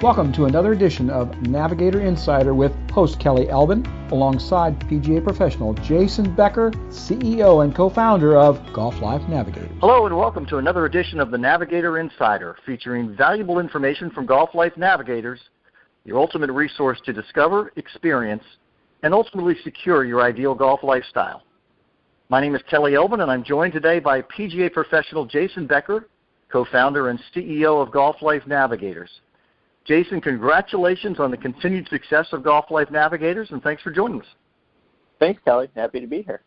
Welcome to another edition of Navigator Insider with host Kelly Elbin, alongside PGA professional Jason Becker, CEO and co-founder of Golf Life Navigators. Hello and welcome to another edition of the Navigator Insider, featuring valuable information from Golf Life Navigators, your ultimate resource to discover, experience, and ultimately secure your ideal golf lifestyle. My name is Kelly Elbin, and I'm joined today by PGA professional Jason Becker, co-founder and CEO of Golf Life Navigators. Jason, congratulations on the continued success of Golf Life Navigators, and thanks for joining us. Thanks, Kelly. Happy to be here.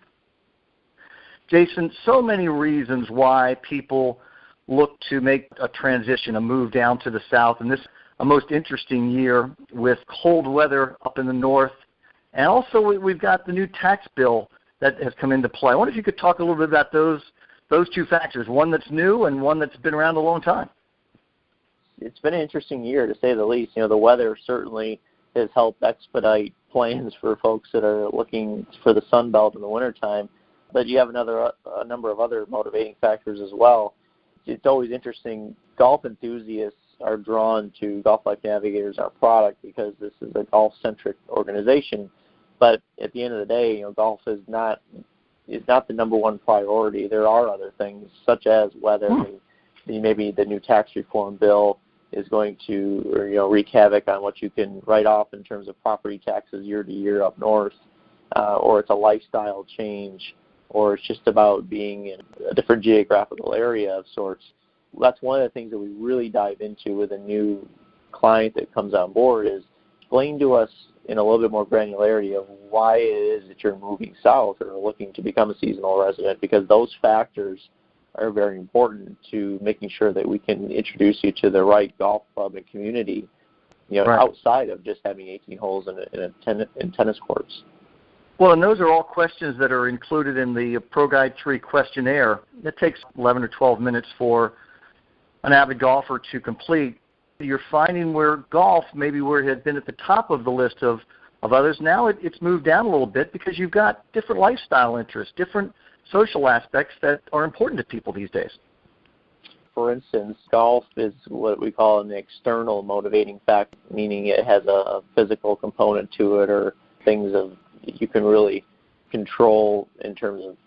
Jason, so many reasons why people look to make a transition, a move down to the south, and this is a most interesting year with cold weather up in the north, and also we've got the new tax bill that has come into play. I wonder if you could talk a little bit about those two factors, one that's new and one that's been around a long time. It's been an interesting year, to say the least. You know, the weather certainly has helped expedite plans for folks that are looking for the Sun Belt in the wintertime. But you have a number of other motivating factors as well. It's always interesting. Golf enthusiasts are drawn to Golf Life Navigators, our product, because this is a golf-centric organization. But at the end of the day, you know, golf is not the number one priority. There are other things, such as weather. Maybe the new tax reform bill is going to wreak havoc on what you can write off in terms of property taxes year to year up north, or it's a lifestyle change, or it's just about being in a different geographical area of sorts. That's one of the things that we really dive into with a new client that comes on board, is explain to us in a little bit more granularity of why it is that you're moving south or looking to become a seasonal resident, because those factors are very important to making sure that we can introduce you to the right golf club and community, right, outside of just having 18 holes in tennis courts. Well, and those are all questions that are included in the Pro Guide 3 questionnaire. It takes 11 or 12 minutes for an avid golfer to complete. You're finding where golf, maybe where it had been at the top of the list of others, now it's moved down a little bit because you've got different lifestyle interests, different social aspects that are important to people these days. For instance, golf is what we call an external motivating factor, meaning it has a physical component to it, or things of you can really control in terms of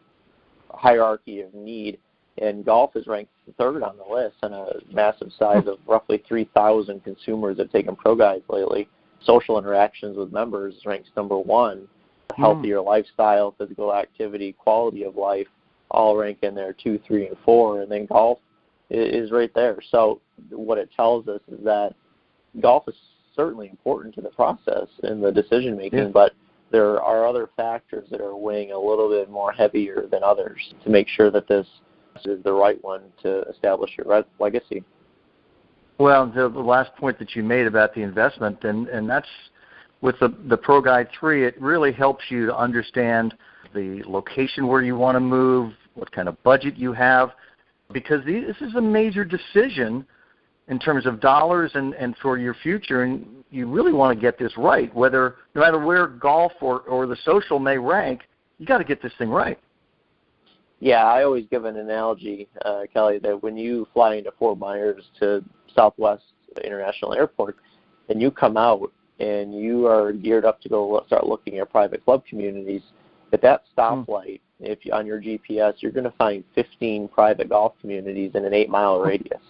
hierarchy of need. And golf is ranked third on the list on a massive size of roughly 3,000 consumers that have taken Pro Guides lately. Social interactions with members ranks number one. Healthier lifestyle, physical activity, quality of life, all rank in there 2, 3, and 4, and then golf is right there. So what it tells us is that golf is certainly important to the process and the decision making, but there are other factors that are weighing a little bit more heavier than others to make sure that this is the right one to establish your legacy. Well, the last point that you made about the investment, and that's with the Pro Guide 3, it really helps you to understand the location where you want to move, what kind of budget you have, because this is a major decision in terms of dollars and for your future, and you really want to get this right. No matter where golf or the social may rank, you got to get this thing right. Yeah, I always give an analogy, Kelly, that when you fly into Fort Myers to Southwest International Airport and you come out and you are geared up to go start looking at private club communities, at that stoplight, if you, on your GPS, you're going to find 15 private golf communities in an 8-mile radius.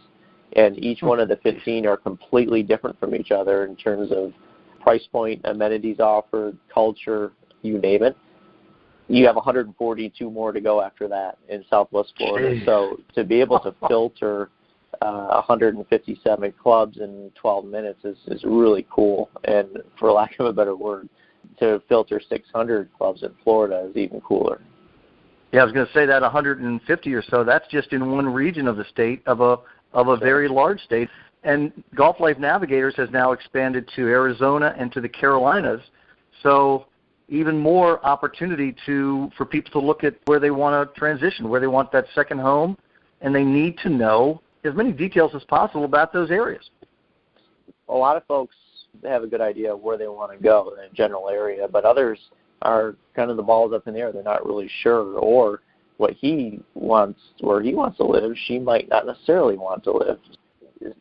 And each one of the 15 are completely different from each other in terms of price point, amenities offered, culture, you name it. You have 142 more to go after that in Southwest Florida. So to be able to filter 157 clubs in 12 minutes is really cool. And for lack of a better word, to filter 600 clubs in Florida is even cooler. Yeah, I was going to say that 150 or so, that's just in one region of the state, of a very large state. And Golf Life Navigators has now expanded to Arizona and to the Carolinas. So even more opportunity for people to look at where they want to transition, where they want that second home, and they need to know as many details as possible about those areas. A lot of folks have a good idea of where they want to go in a general area, but others are kind of the ball's up in the air. They're not really sure, or what he wants, where he wants to live, she might not necessarily want to live.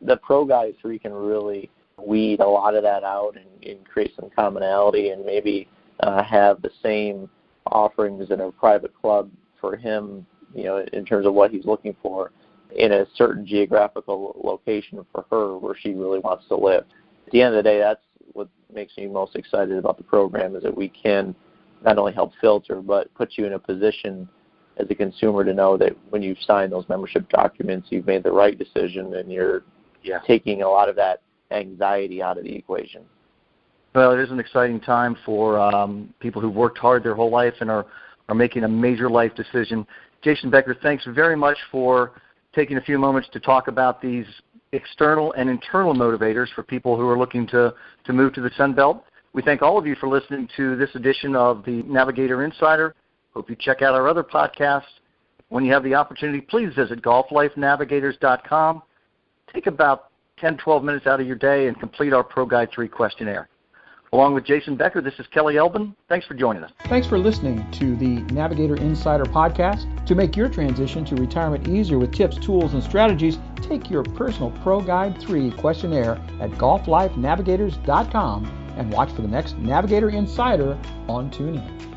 The Pro Guide 3 can really weed a lot of that out and create some commonality and maybe have the same offerings in a private club for him, in terms of what he's looking for in a certain geographical location for her where she really wants to live. At the end of the day, that's what makes me most excited about the program, is that we can not only help filter, but put you in a position as a consumer to know that when you've signed those membership documents, you've made the right decision and you're taking a lot of that anxiety out of the equation. Well, it is an exciting time for people who've worked hard their whole life and are making a major life decision. Jason Becker, thanks very much for taking a few moments to talk about these external and internal motivators for people who are looking to move to the Sun Belt. We thank all of you for listening to this edition of the Navigator Insider. Hope you check out our other podcasts. When you have the opportunity, please visit golflifenavigators.com. Take about 10, 12 minutes out of your day and complete our Pro Guide 3 questionnaire. Along with Jason Becker, this is Kelly Elbin. Thanks for joining us. Thanks for listening to the Navigator Insider podcast. To make your transition to retirement easier with tips, tools, and strategies, take your personal Pro Guide 3 questionnaire at golflifenavigators.com and watch for the next Navigator Insider on TuneIn.